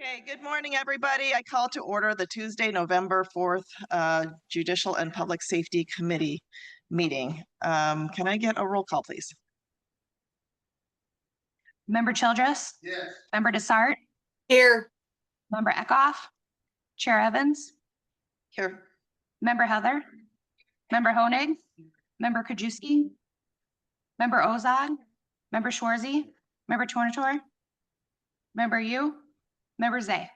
Okay, good morning, everybody. I call to order the Tuesday, November 4th Judicial and Public Safety Committee meeting. Can I get a roll call, please? Member Childress? Yes. Member Desart? Here. Member Eckhoff? Chair Evans? Here. Member Heather? Member Honig? Member Krajewski? Member Ozog? Member Schwarzy? Member Tornator? Member Yu? Member Zay?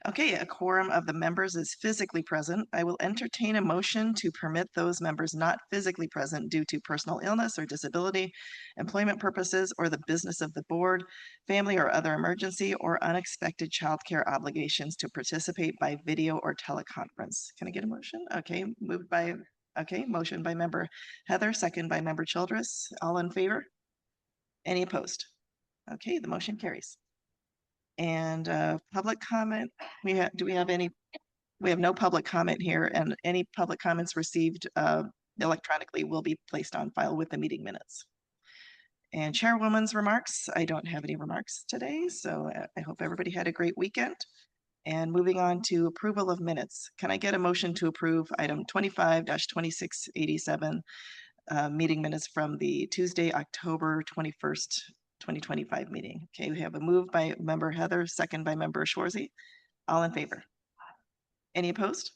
Okay, a quorum of the members is physically present. I will entertain a motion to permit those members not physically present due to personal illness or disability, employment purposes, or the business of the board, family or other emergency, or unexpected childcare obligations to participate by video or teleconference. Can I get a motion? Okay, motion by member Heather, second by member Childress. All in favor? Any opposed? Okay, the motion carries. And public comment, we have no public comment here, and any public comments received electronically will be placed on file with the meeting minutes. And chairwoman's remarks, I don't have any remarks today, so I hope everybody had a great weekend. And moving on to approval of minutes, can I get a motion to approve item 25-2687 meeting minutes from the Tuesday, October 21st, 2025 meeting? Okay, we have a move by member Heather, second by member Schwarzy. All in favor? Any opposed?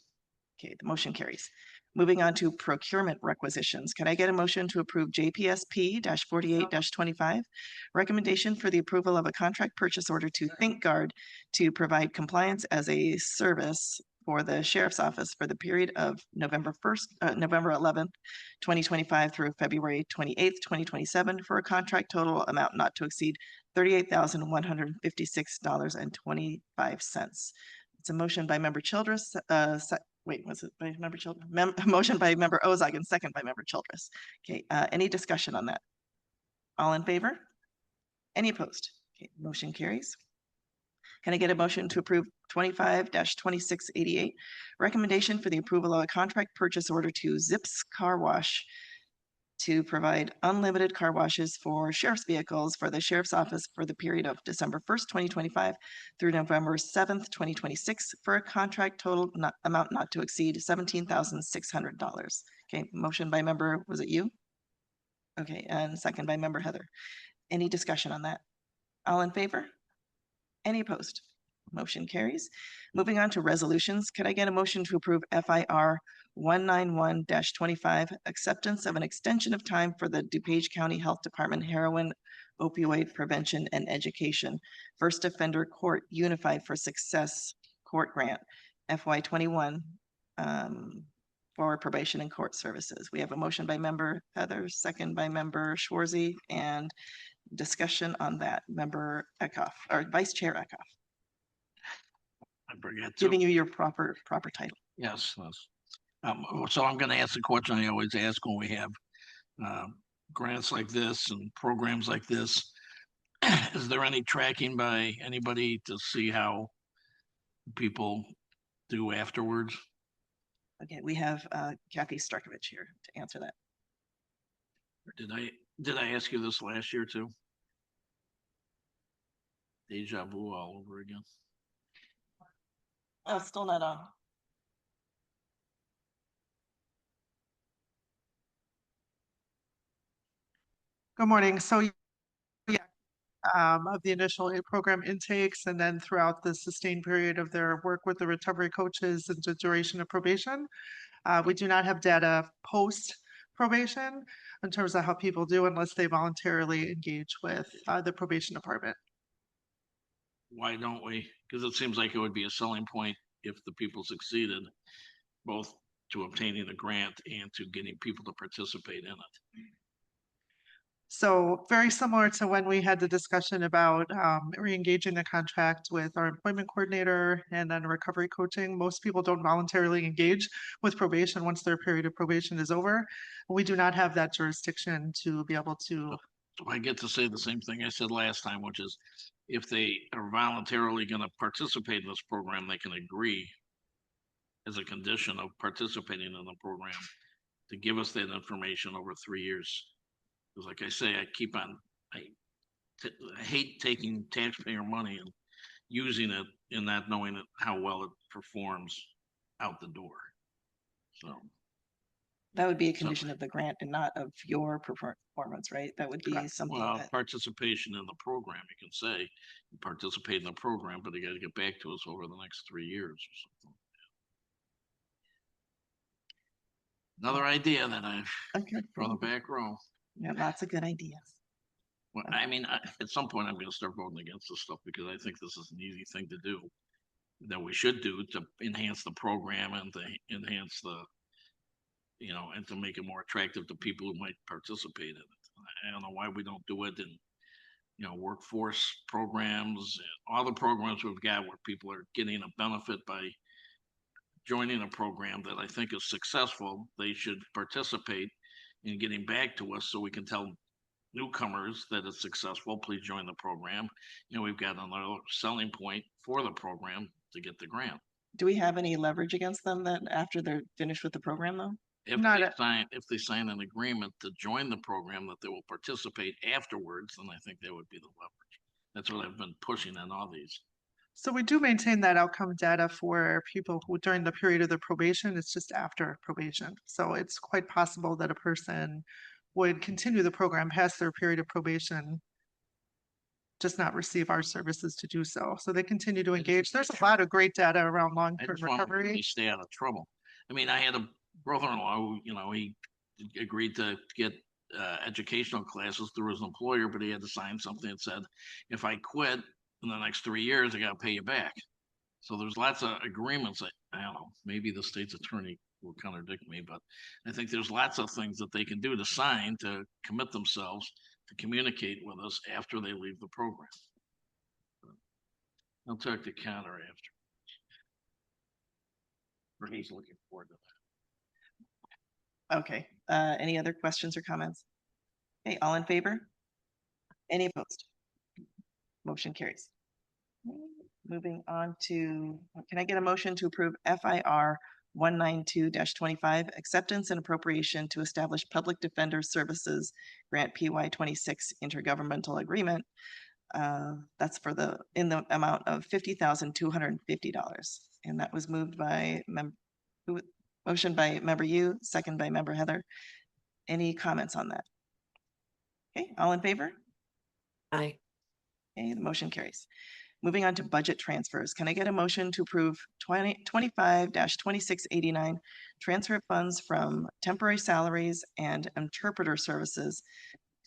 Okay, the motion carries. Moving on to procurement requisitions. Can I get a motion to approve JPSP-48-25? Recommendation for the approval of a contract purchase order to ThinkGuard to provide compliance as a service for the Sheriff's Office for the period of November 11th, 2025 through February 28th, 2027 for a contract total amount not to exceed $38,156.25. It's a motion by member Childress. Was it by member Childress? Motion by member Ozog and second by member Childress. Okay, any discussion on that? All in favor? Any opposed? Okay, motion carries. Can I get a motion to approve 25-2688? Recommendation for the approval of a contract purchase order to Zips Car Wash to provide unlimited car washes for sheriff's vehicles for the sheriff's office for the period of December 1st, 2025 through November 7th, 2026 for a contract total amount not to exceed $17,600. Okay, motion by member, was it you? Okay, and second by member Heather. Any discussion on that? All in favor? Any opposed? Motion carries. Moving on to resolutions, could I get a motion to approve FIR 191-25, acceptance of an extension of time for the DuPage County Health Department Heroin Opioid Prevention and Education First Offender Court Unified for Success Court Grant FY21 for probation and court services. We have a motion by member Heather, second by member Schwarzy, and discussion on that. Member Eckhoff, or Vice Chair Eckhoff. I forget. Giving you your proper title. Yes. So I'm going to ask the question I always ask when we have grants like this and programs like this. Is there any tracking by anybody to see how people do afterwards? Okay, we have Kathy Starkovich here to answer that. Or did I ask you this last year too? Deja vu all over again. Oh, still not on. Good morning. So yeah, of the initial program intakes and then throughout the sustained period of their work with the recovery coaches and the duration of probation. We do not have data post probation in terms of how people do unless they voluntarily engage with the probation department. Why don't we? Because it seems like it would be a selling point if the people succeeded, both to obtaining the grant and to getting people to participate in it. So very similar to when we had the discussion about re-engaging a contract with our employment coordinator and then recovery coaching. Most people don't voluntarily engage with probation once their period of probation is over. We do not have that jurisdiction to be able to. So I get to say the same thing I said last time, which is if they are voluntarily going to participate in this program, they can agree as a condition of participating in the program to give us that information over 3 years. Because like I say, I hate taking taxpayer money and using it and not knowing how well it performs out the door. So, That would be a condition of the grant and not of your performance, right? That would be Correct. something well, that, participation in the program, you can say, you participate in the program, but you gotta get back to us over the next 3 years or something. Another idea that I've okay, from the back row. yeah, lots of good ideas. Well, I mean, at some point, I'm gonna start voting against this stuff because I think this is an easy thing to do. That we should do to enhance the program and to enhance the, and to make it more attractive to people who might participate in it. I don't know why we don't do it in, workforce programs and all the programs we've got where people are getting a benefit by joining a program that I think is successful. They should participate in getting back to us so we can tell newcomers that it's successful. Please join the program. We've got another selling point for the program to get the grant. Do we have any leverage against them that after they're finished with the program though? If Not they a- sign, if they sign an agreement to join the program that they will participate afterwards, then I think that would be the leverage. That's what I've been pushing on all these. So we do maintain that outcome data for people who during the period of their probation, it's just after probation. So it's quite possible that a person would continue the program past their period of probation, just not receive our services to do so. So they continue to engage. There's a lot of great data around I long-term just want to recovery. stay out of trouble. I mean, I had a brother-in-law who, he agreed to get educational classes through his employer, but he had to sign something that said, if I quit in the next 3 years, I got to pay you back. So there's lots of agreements. I don't know, maybe the state's attorney will contradict me, but I think there's lots of things that they can do to sign to commit themselves to communicate with us after they leave the program. I'll talk to Connor after. Or he's looking forward to that. Okay, any other questions or comments? Okay, all in favor? Any opposed? Motion carries. Moving on to, can I get a motion to approve FIR 192-25, acceptance and appropriation to establish Public Defender Services Grant PY 26 intergovernmental agreement? That's in the amount of $50,250. And that was moved by motion by member you, second by member Heather. Any comments on that? Okay, all in favor? Aye. Okay, the motion carries. Moving on to budget transfers. Can I get a motion to approve 25-2689 transfer of funds from temporary salaries and interpreter services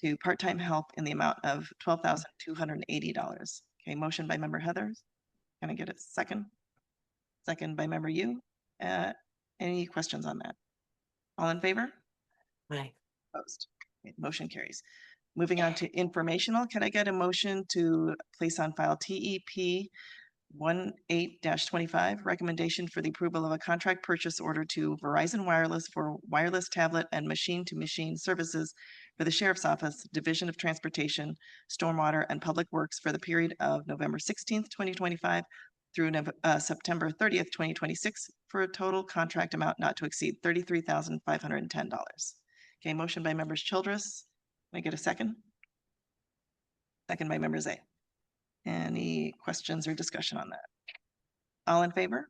to part-time help in the amount of $12,280? Okay, motion by member Heather. Can I get a second? Second by member you. Any questions on that? All in favor? Aye. Opposed? Okay, motion carries. Moving on to informational, can I get a motion to place on file TEP 18-25, recommendation for the approval of a contract purchase order to Verizon Wireless for wireless tablet and machine-to-machine services for the Sheriff's Office, Division of Transportation, Stormwater, and Public Works for the period of November 16th, 2025 through September 30th, 2026 for a total contract amount not to exceed $33,510. Okay, motion by members Childress. Can I get a second? Second by members A. Any questions or discussion on that? All in favor?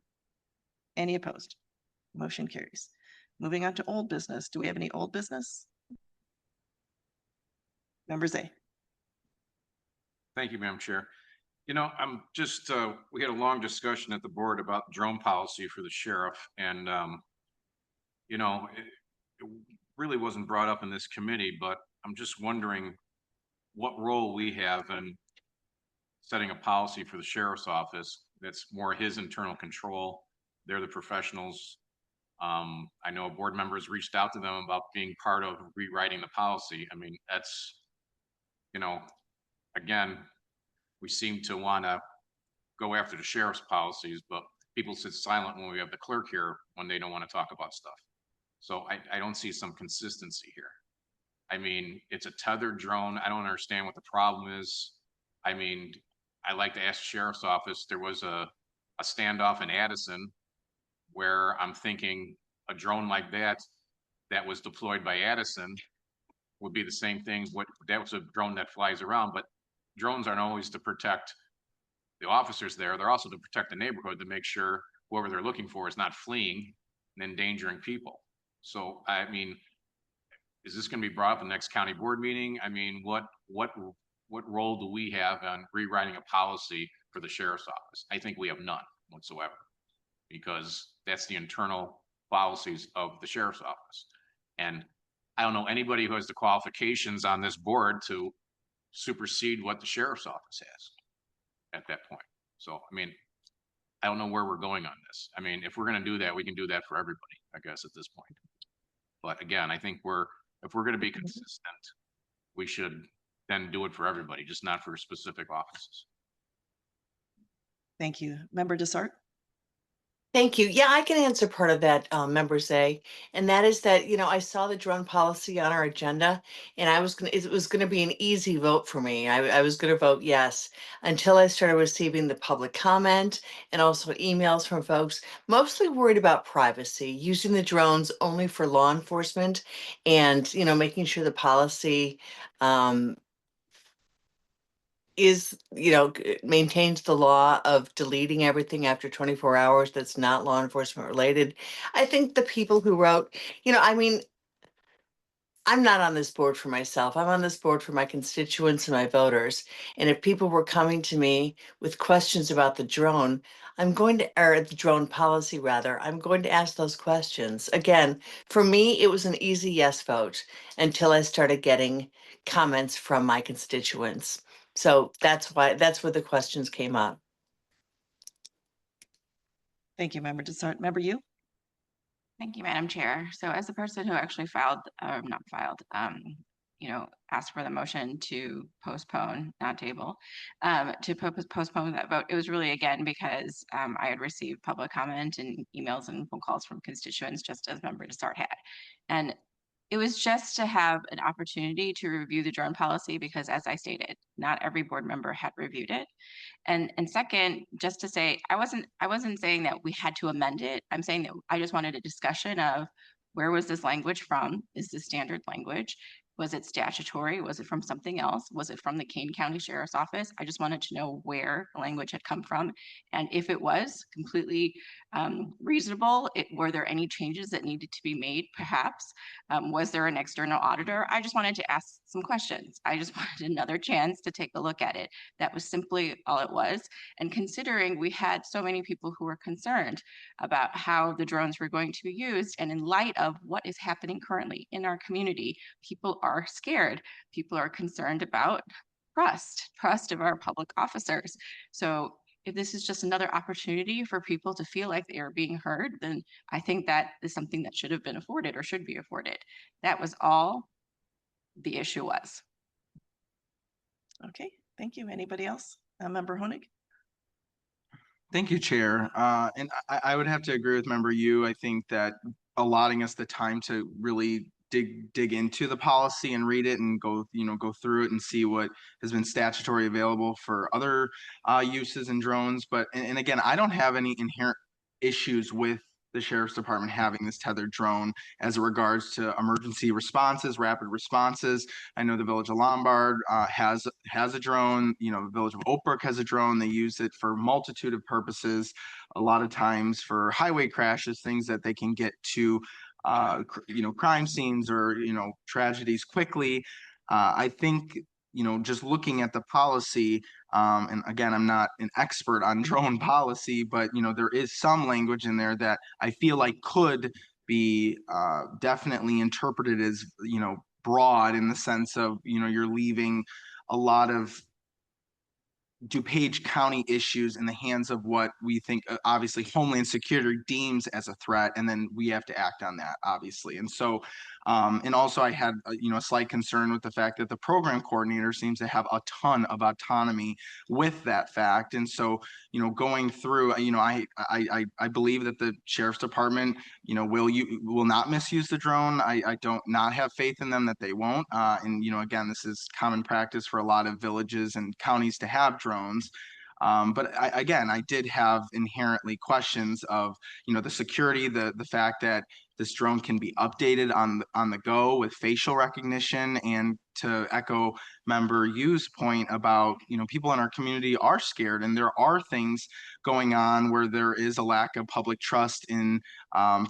Any opposed? Motion carries. Moving on to old business. Do we have any old business? Members A. Thank you, Madam Chair. I'm just, we had a long discussion at the board about drone policy for the sheriff and, it really wasn't brought up in this committee, but I'm just wondering what role we have in setting a policy for the sheriff's office that's more his internal control. They're the professionals. I know board members reached out to them about being part of rewriting the policy. I mean, that's, again, we seem to want to go after the sheriff's policies, but people sit silent when we have the clerk here when they don't want to talk about stuff. So I don't see some consistency here. I mean, it's a tethered drone. I don't understand what the problem is. I mean, I like to ask the sheriff's office, there was a standoff in Addison where I'm thinking a drone like that was deployed by Addison would be the same thing. That was a drone that flies around, but drones aren't always to protect the officers there, they're also to protect the neighborhood, to make sure whoever they're looking for is not fleeing and endangering people. So, I mean, is this gonna be brought up in the next county board meeting? I mean, what role do we have on rewriting a policy for the sheriff's office? I think we have none whatsoever, because that's the internal policies of the sheriff's office. And I don't know anybody who has the qualifications on this board to supersede what the sheriff's office has at that point. So, I mean, I don't know where we're going on this. I mean, if we're gonna do that, we can do that for everybody, I guess, at this point. But again, I think if we're gonna be consistent, we should then do it for everybody, just not for specific offices. Thank you. Member Desart? Thank you. Yeah, I can answer part of that, Member Zay. And that is that, I saw the drone policy on our agenda and it was gonna be an easy vote for me. I was gonna vote yes until I started receiving the public comment and also emails from folks mostly worried about privacy, using the drones only for law enforcement and, making sure the policy, maintains the law of deleting everything after 24 hours that's not law enforcement related. I think the people who wrote, I mean, I'm not on this board for myself. I'm on this board for my constituents and my voters. And if people were coming to me with questions about the drone, or the drone policy rather, I'm going to ask those questions. Again, for me, it was an easy yes vote until I started getting comments from my constituents. So that's where the questions came up. Thank you, Member Desart. Member you? Thank you, Madam Chair. So as the person who actually filed, not filed, asked for the motion to postpone, not table, postpone that vote, it was really, again, because I had received public comment and emails and phone calls from constituents, just as Member Desart had. And it was just to have an opportunity to review the drone policy because, as I stated, not every board member had reviewed it. And second, just to say, I wasn't saying that we had to amend it. I'm saying that I just wanted a discussion of where was this language from? Is this standard language? Was it statutory? Was it from something else? Was it from the Kane County Sheriff's Office? I just wanted to know where the language had come from. And if it was completely reasonable, were there any changes that needed to be made, perhaps? Was there an external auditor? I just wanted to ask some questions. I just wanted another chance to take a look at it. That was simply all it was. And considering we had so many people who were concerned about how the drones were going to be used, and in light of what is happening currently in our community, people are scared. People are concerned about trust of our public officers. So if this is just another opportunity for people to feel like they are being heard, then I think that is something that should have been afforded or should be afforded. That was all the issue was. Okay, thank you. Anybody else? Member Honig? Thank you, Chair. And I would have to agree with Member Yu. I think that allotting us the time to really dig into the policy and read it and go through it and see what has been statutory available for other uses in drones. But and again, I don't have any inherent issues with the Sheriff's Department having this tethered drone as it regards to emergency responses, rapid responses. I know the Village of Lombard has a drone. The Village of Oak Brook has a drone. They use it for a multitude of purposes. A lot of times for highway crashes, things that they can get to, crime scenes or tragedies quickly. I think just looking at the policy. And again, I'm not an expert on drone policy, but there is some language in there that I feel like could be definitely interpreted as broad in the sense of you're leaving a lot of DuPage County issues in the hands of what we think obviously Homeland Security deems as a threat, and then we have to act on that, obviously. And so and also I had a slight concern with the fact that the program coordinator seems to have a ton of autonomy with that fact. And so going through, I believe that the Sheriff's Department will not misuse the drone. I don't not have faith in them that they won't. And again, this is common practice for a lot of villages and counties to have drones. But again, I did have inherently questions of, the security, the fact that this drone can be updated on the go with facial recognition, and to echo member Yu's point about, people in our community are scared, and there are things going on where there is a lack of public trust in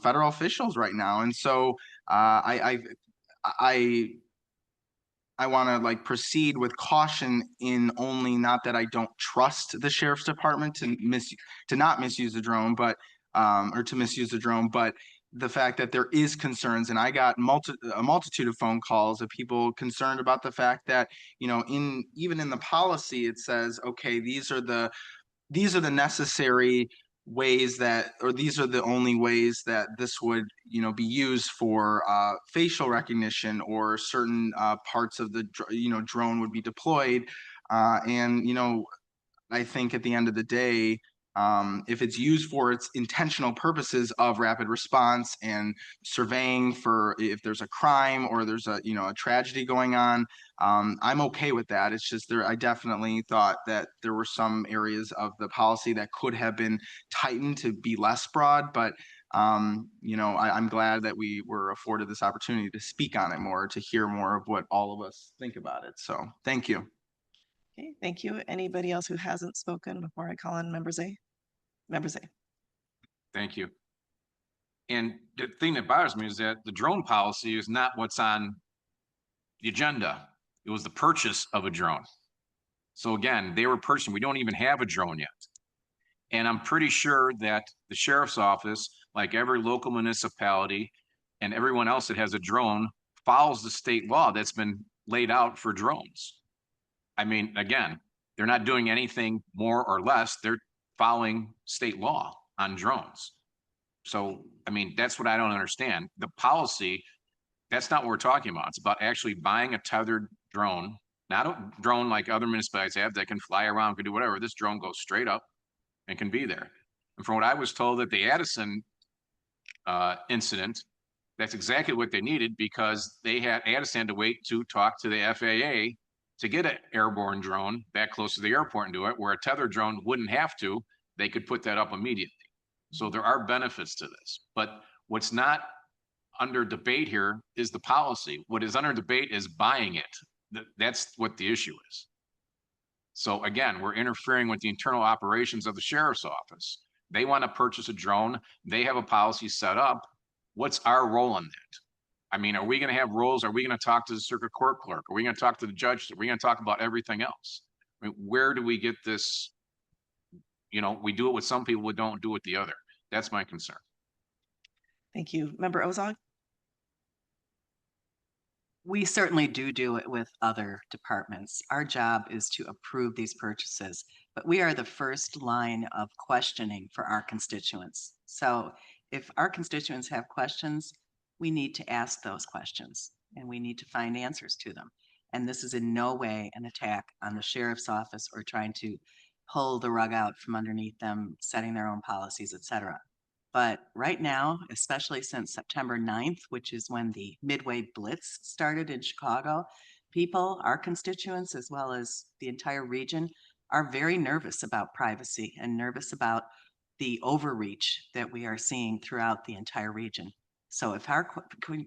federal officials right now. And so I want to like proceed with caution in only not that I don't trust the sheriff's department to not misuse a drone, but or to misuse a drone, but the fact that there is concerns, and I got a multitude of phone calls of people concerned about the fact that, even in the policy it says, okay, these are the necessary ways that, or these are the only ways that this would, be used for facial recognition, or certain parts of the drone would be deployed. And I think at the end of the day, if it's used for its intentional purposes of rapid response and surveying for if there's a crime or there's a a tragedy going on, I'm okay with that. It's just I definitely thought that there were some areas of the policy that could have been tightened to be less broad, but I'm glad that we were afforded this opportunity to speak on it more, to hear more of what all of us think about it. So thank you. Okay, thank you. Anybody else who hasn't spoken before I call on members A? Members A. Thank you. And the thing that bothers me is that the drone policy is not what's on the agenda. It was the purchase of a drone. So again, they were purchasing, we don't even have a drone yet. And I'm pretty sure that the sheriff's office, like every local municipality and everyone else that has a drone, follows the state law that's been laid out for drones. I mean, again, they're not doing anything more or less. They're following state law on drones. So, I mean, that's what I don't understand. The policy, that's not what we're talking about. It's about actually buying a tethered drone, not a drone like other municipalities have that can fly around, can do whatever. This drone goes straight up and can be there. And from what I was told at the Addison incident, that's exactly what they needed, because Addison had to wait to talk to the FAA to get an airborne drone that close to the airport and do it, where a tethered drone wouldn't have to. They could put that up immediately. So there are benefits to this, but what's not under debate here is the policy. What is under debate is buying it. That's what the issue is. So again, we're interfering with the internal operations of the sheriff's office. They want to purchase a drone. They have a policy set up. What's our role in that? I mean, are we going to have roles? Are we going to talk to the circuit court clerk? Are we going to talk to the judge? Are we going to talk about everything else? I mean, where do we get this? We do it with some people, we don't do it with the other. That's my concern. Thank you. Member Ozog? We certainly do it with other departments. Our job is to approve these purchases, but we are the first line of questioning for our constituents. So if our constituents have questions, we need to ask those questions and we need to find answers to them. And this is in no way an attack on the sheriff's office or trying to pull the rug out from underneath them, setting their own policies, et cetera. But right now, especially since September 9th, which is when the Midway Blitz started in Chicago, people, our constituents, as well as the entire region, are very nervous about privacy and nervous about the overreach that we are seeing throughout the entire region. So if our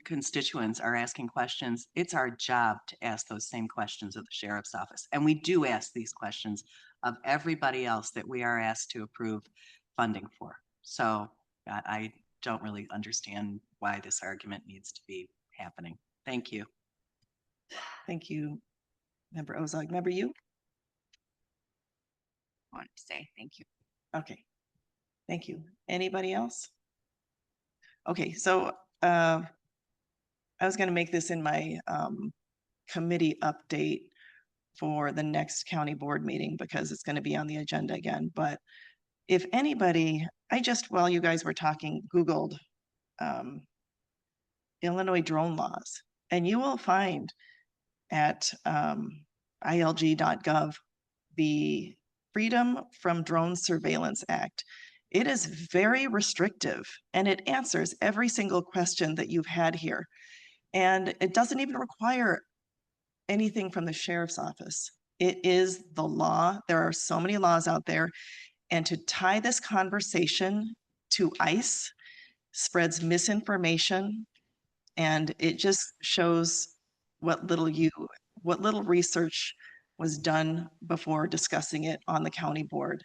constituents are asking questions, it's our job to ask those same questions of the sheriff's office. And we do ask these questions of everybody else that we are asked to approve funding for. So I don't really understand why this argument needs to be happening. Thank you. Thank you, Member Ozog. Member Yu? I wanted to say thank you. Okay. Thank you. Anybody else? Okay, so I was going to make this in my committee update for the next county board meeting because it's going to be on the agenda again. But if anybody, I just, while you guys were talking, Googled Illinois drone laws, and you will find at ilg.gov the Freedom from Drone Surveillance Act. It is very restrictive and it answers every single question that you've had here. And it doesn't even require anything from the sheriff's office. It is the law. There are so many laws out there. And to tie this conversation to ICE spreads misinformation, and it just shows what little research was done before discussing it on the county board.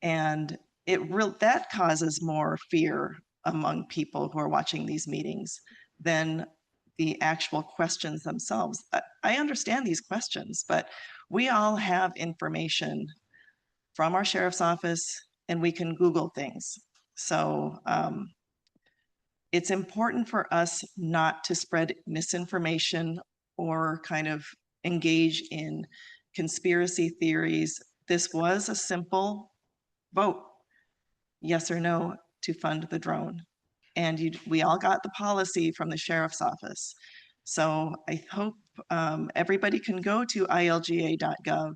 And that causes more fear among people who are watching these meetings than the actual questions themselves. I understand these questions, but we all have information from our sheriff's office and we can Google things. So it's important for us not to spread misinformation or kind of engage in conspiracy theories. This was a simple vote, yes or no, to fund the drone. And we all got the policy from the sheriff's office. So I hope everybody can go to ilga.gov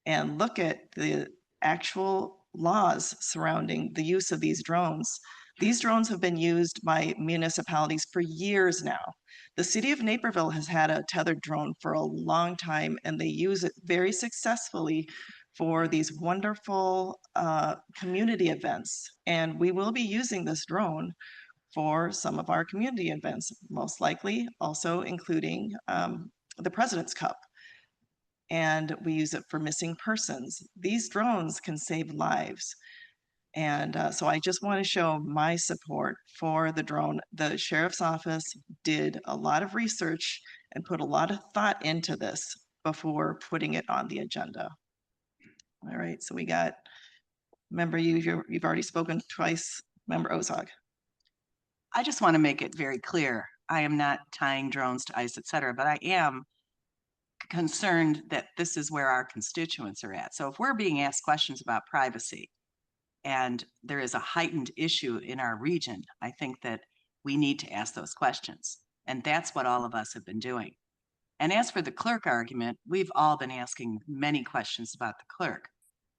and look at the actual laws surrounding the use of these drones. These drones have been used by municipalities for years now. The city of Naperville has had a tethered drone for a long time, and they use it very successfully for these wonderful community events. And we will be using this drone for some of our community events, most likely also including the President's Cup. And we use it for missing persons. These drones can save lives. And so I just want to show my support for the drone. The sheriff's office did a lot of research and put a lot of thought into this before putting it on the agenda. All right, so we got, member, you've already spoken twice, member Ozog. I just want to make it very clear. I am not tying drones to ICE, et cetera, but I am concerned that this is where our constituents are at. So if we're being asked questions about privacy and there is a heightened issue in our region, I think that we need to ask those questions. And that's what all of us have been doing. And as for the clerk argument, we've all been asking many questions about the clerk.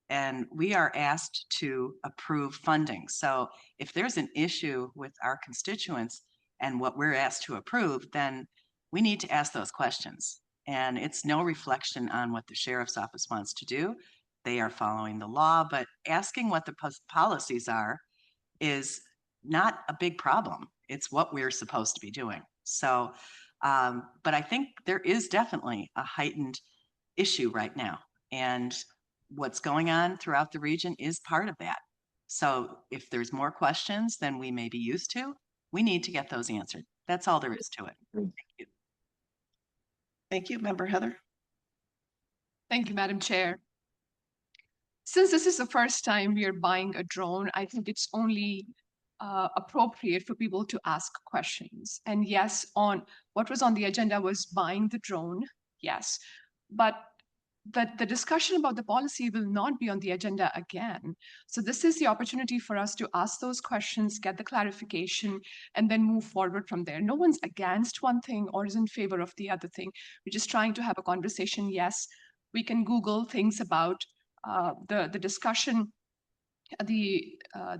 And we are asked to approve funding. So if there's an issue with our constituents and what we're asked to approve, then we need to ask those questions. And it's no reflection on what the sheriff's office wants to do. They are following the law, but asking what the policies are is not a big problem. It's what we're supposed to be doing. So, but I think there is definitely a heightened issue right now. And what's going on throughout the region is part of that. So if there's more questions than we may be used to, we need to get those answered. That's all there is to it. Thank you. Thank you, member Heather. Thank you, Madam Chair. Since this is the first time we are buying a drone, I think it's only appropriate for people to ask questions. And yes, on what was on the agenda was buying the drone, yes, but the discussion about the policy will not be on the agenda again. So this is the opportunity for us to ask those questions, get the clarification, and then move forward from there. No one's against one thing or is in favor of the other thing. We're just trying to have a conversation. Yes, we can Google things about the discussion, the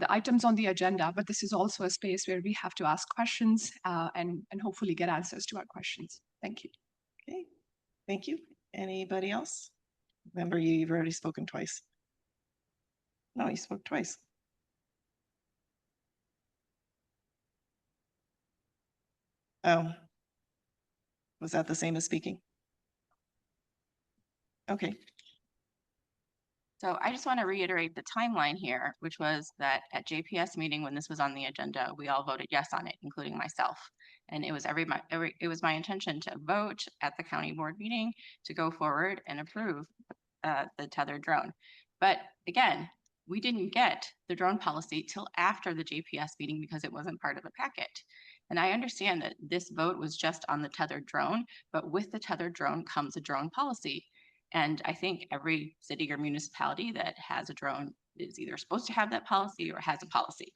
items on the agenda, but this is also a space where we have to ask questions and hopefully get answers to our questions. Thank you. Okay, thank you. Anybody else? Remember, you've already spoken twice. No, you spoke twice. Oh, was that the same as speaking? Okay. So I just want to reiterate the timeline here, which was that at JPS meeting, when this was on the agenda, we all voted yes on it, including myself. And it was it was my intention to vote at the county board meeting to go forward and approve the tethered drone. But again, we didn't get the drone policy till after the JPS meeting because it wasn't part of the packet. And I understand that this vote was just on the tethered drone, but with the tethered drone comes a drone policy. And I think every city or municipality that has a drone is either supposed to have that policy or has a policy.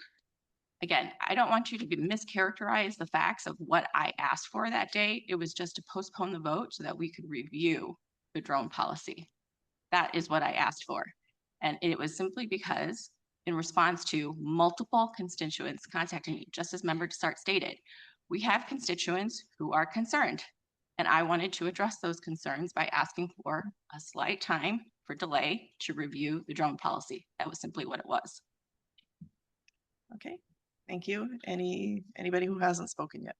Again, I don't want you to mischaracterize the facts of what I asked for that day. It was just to postpone the vote so that we could review the drone policy. That is what I asked for. And it was simply because in response to multiple constituents contacting me, just as Member Dessart stated, we have constituents who are concerned. And I wanted to address those concerns by asking for a slight time for delay to review the drone policy. That was simply what it was. Okay, thank you. Anybody who hasn't spoken yet?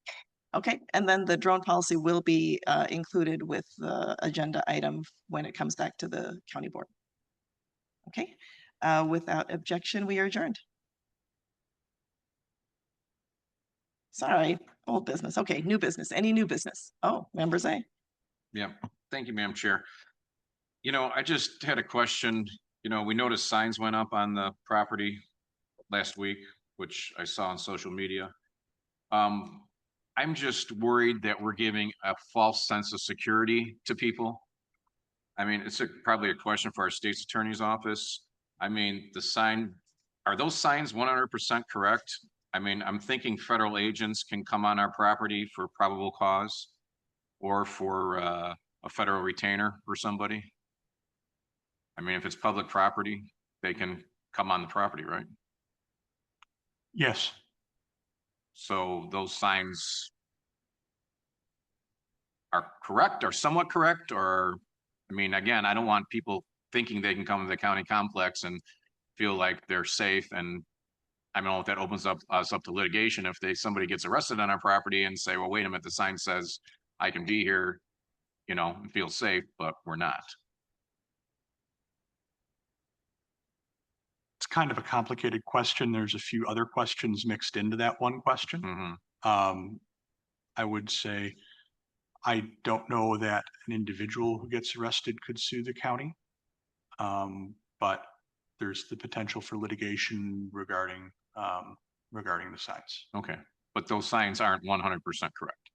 Okay, and then the drone policy will be included with the agenda item when it comes back to the county board. Okay, without objection, we are adjourned. Sorry, old business. Okay, new business. Any new business? Oh, members A. Yeah, thank you, Madam Chair. You know, I just had a question. You know, we noticed signs went up on the property last week, which I saw on social media. I'm just worried that we're giving a false sense of security to people. I mean, it's probably a question for our state's attorney's office. I mean, are those signs 100% correct? I mean, I'm thinking federal agents can come on our property for probable cause or for a federal retainer for somebody. I mean, if it's public property, they can come on the property, right? Yes, So those signs are correct or somewhat correct, or, I mean, again, I don't want people thinking they can come to the county complex and feel like they're safe. And I don't know if that opens us up to litigation if somebody gets arrested on our property and say, well, wait a minute, the sign says I can be here, you know, and feel safe, but we're not. it's kind of a complicated question. There's a few other questions mixed into that one question. Mhm. I would say, I don't know that an individual who gets arrested could sue the county. But there's the potential for litigation regarding the signs. Okay, but those signs aren't 100% correct.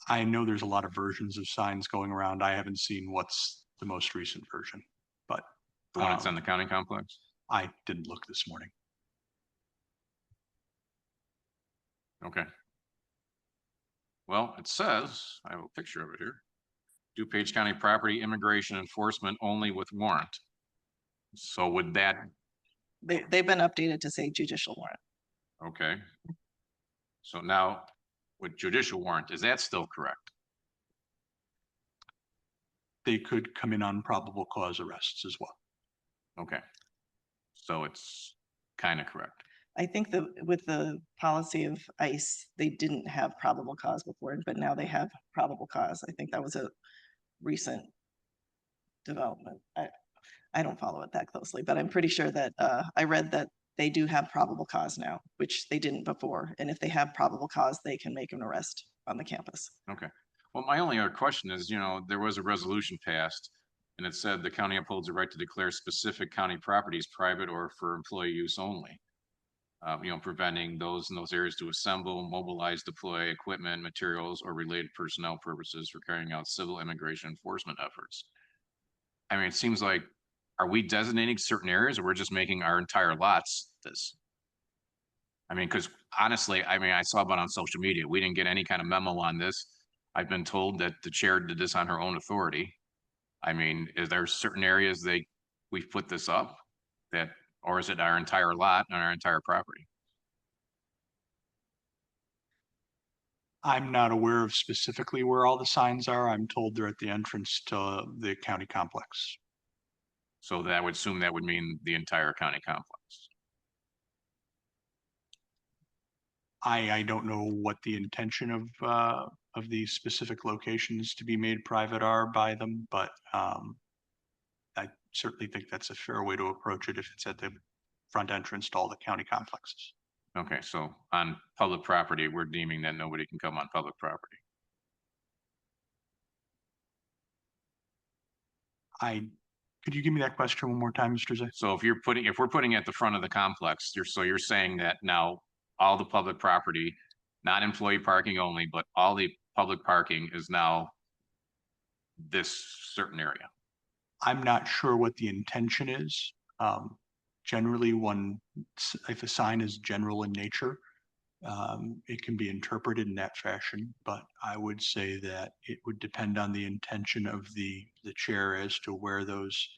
I know there's a lot of versions of signs going around. I haven't seen what's the most recent version, but The one that's on the county complex? I didn't look this morning. Okay. Well, it says, I have a picture of it here. DuPage County Property Immigration Enforcement only with warrant. So would that, They've been updated to say judicial warrant. okay. So now with judicial warrant, is that still correct? They could come in on probable cause arrests as well. Okay. So it's kind of correct. I think with the policy of ICE, they didn't have probable cause before, but now they have probable cause. I think that was a recent development. I don't follow it that closely, but I'm pretty sure that I read that they do have probable cause now, which they didn't before. And if they have probable cause, they can make an arrest on the campus. Okay. Well, my only other question is, you know, there was a resolution passed and it said the county upholds the right to declare specific county properties private or for employee use only. You know, preventing those in those areas to assemble, mobilize, deploy equipment, materials, or related personnel purposes for carrying out civil immigration enforcement efforts. I mean, it seems like, are we designating certain areas or we're just making our entire lots this? I mean, because honestly, I mean, I saw about on social media, we didn't get any kind of memo on this. I've been told that the chair did this on her own authority. I mean, is there certain areas we've put this up that, or is it our entire lot and our entire property? I'm not aware of specifically where all the signs are. I'm told they're at the entrance to the county complex. So that would assume that would mean the entire county complex. I don't know what the intention of these specific locations to be made private are by them, but I certainly think that's a fair way to approach it if it's at the front entrance to all the county complexes. Okay, so on public property, we're deeming that nobody can come on public property. Could you give me that question one more time, Mr. Zay? So if we're putting it at the front of the complex, you're saying that now all the public property, not employee parking only, but all the public parking is now this certain area. I'm not sure what the intention is. Generally, if a sign is general in nature, it can be interpreted in that fashion, but I would say that it would depend on the intention of the chair as to where those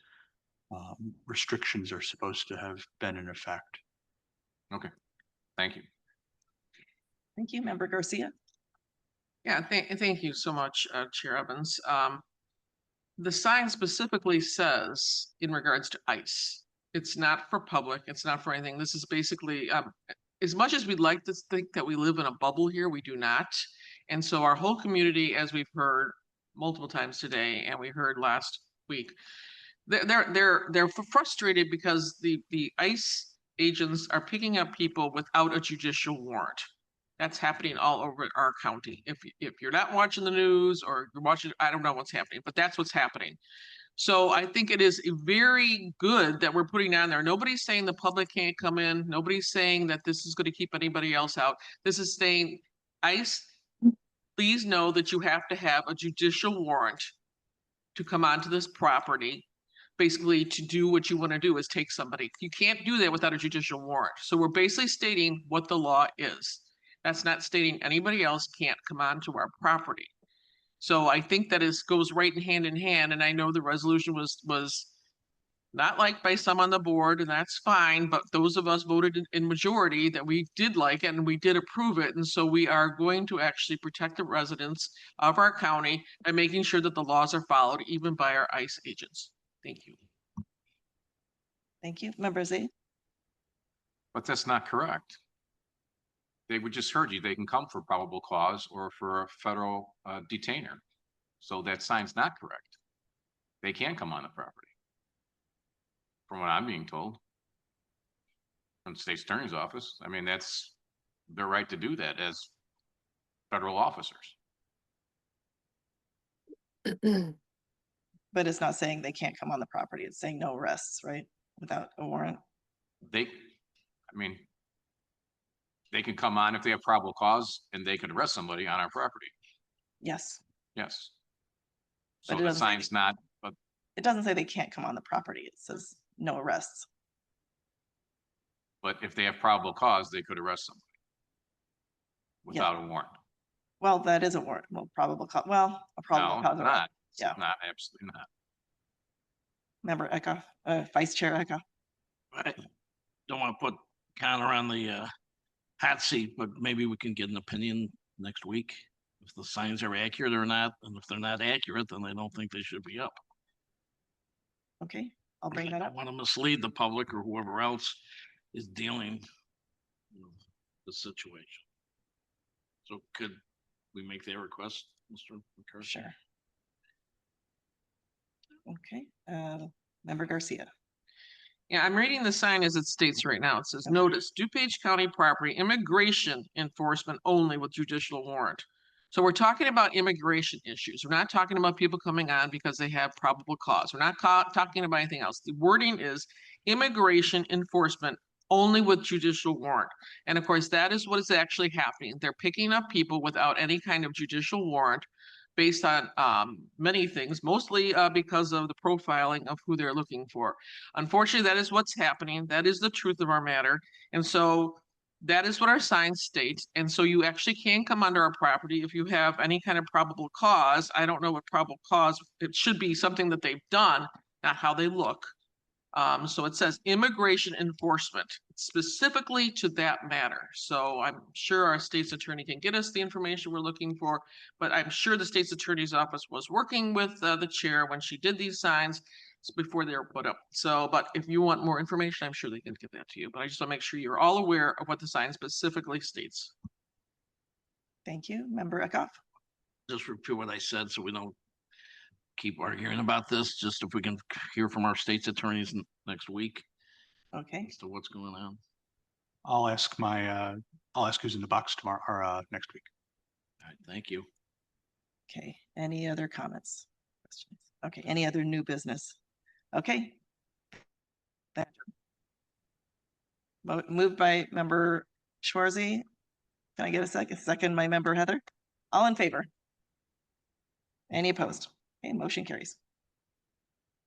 restrictions are supposed to have been in effect. Okay, thank you. Thank you, Member Garcia. Yeah, thank you so much, Chair Evans. The sign specifically says in regards to ice, it's not for public, it's not for anything. This is basically, as much as we'd like to think that we live in a bubble here, we do not. And so our whole community, as we've heard multiple times today, and we heard last week, they're frustrated because the ICE agents are picking up people without a judicial warrant. That's happening all over our county. If you're not watching the news or you're watching, I don't know what's happening, but that's what's happening. So I think it is very good that we're putting on there. Nobody's saying the public can't come in. Nobody's saying that this is going to keep anybody else out. This is saying, ICE, please know that you have to have a judicial warrant to come onto this property. Basically, to do what you want to do is take somebody. You can't do that without a judicial warrant. So we're basically stating what the law is. That's not stating anybody else can't come onto our property. So I think that goes right in hand, and I know the resolution was not liked by some on the board, and that's fine, but those of us voted in majority that we did like it and we did approve it. And so we are going to actually protect the residents of our county by making sure that the laws are followed even by our ICE agents. Thank you. Thank you. Member Z? But that's not correct. They would just heard you, they can come for probable cause or for a federal detainer. So that sign's not correct. They can come on the property. From what I'm being told. From the state's attorney's office. I mean, that's their right to do that as federal officers. But it's not saying they can't come on the property. It's saying no arrests, right? Without a warrant. I mean, they can come on if they have probable cause and they could arrest somebody on our property. Yes. Yes. But So it the doesn't say sign's not, but It doesn't say they can't come on the property. It says no arrests. if they have probable cause, they could arrest somebody. Without a warrant. Well, that is a warrant. Well, probable cause. Well, a probable No, cause. not. Yeah. Not, absolutely not. Member Eckhoff, Vice Chair Eckhoff. I don't want to put Connor on the hot seat, but maybe we can get an opinion next week if the signs are accurate or not. And if they're not accurate, then I don't think they should be up. Okay, I'll bring that I up. don't want to mislead the public or whoever else is dealing with the situation. So could we make that request, Mr. McCarthy? Sure. Okay, Member Garcia. Yeah, I'm reading the sign as it states right now. It says, notice, DuPage County property, immigration enforcement only with judicial warrant. So we're talking about immigration issues. We're not talking about people coming on because they have probable cause. We're not talking about anything else. The wording is immigration enforcement only with judicial warrant. And of course, that is what is actually happening. They're picking up people without any kind of judicial warrant based on many things, mostly because of the profiling of who they're looking for. Unfortunately, that is what's happening. That is the truth of our matter. And so that is what our sign states. And so you actually can come onto our property if you have any kind of probable cause. I don't know what probable cause, it should be something that they've done, not how they look. So it says immigration enforcement specifically to that matter. So I'm sure our state's attorney can get us the information we're looking for, but I'm sure the state's attorney's office was working with the chair when she did these signs before they were put up. So, but if you want more information, I'm sure they can get that to you, but I just want to make sure you're all aware of what the sign specifically states. Thank you. Member Eckhoff. Just repeat what I said so we don't keep arguing about this. Just if we can hear from our state's attorneys next week Okay, as to what's going on. I'll ask who's in the box tomorrow or next week. All right, thank you. okay. Any other comments? Questions? Okay, any other new business? Okay. Moved by Member Schwarzy. Can I get a second? Second by Member Heather. All in favor? Any opposed? Okay, motion carries.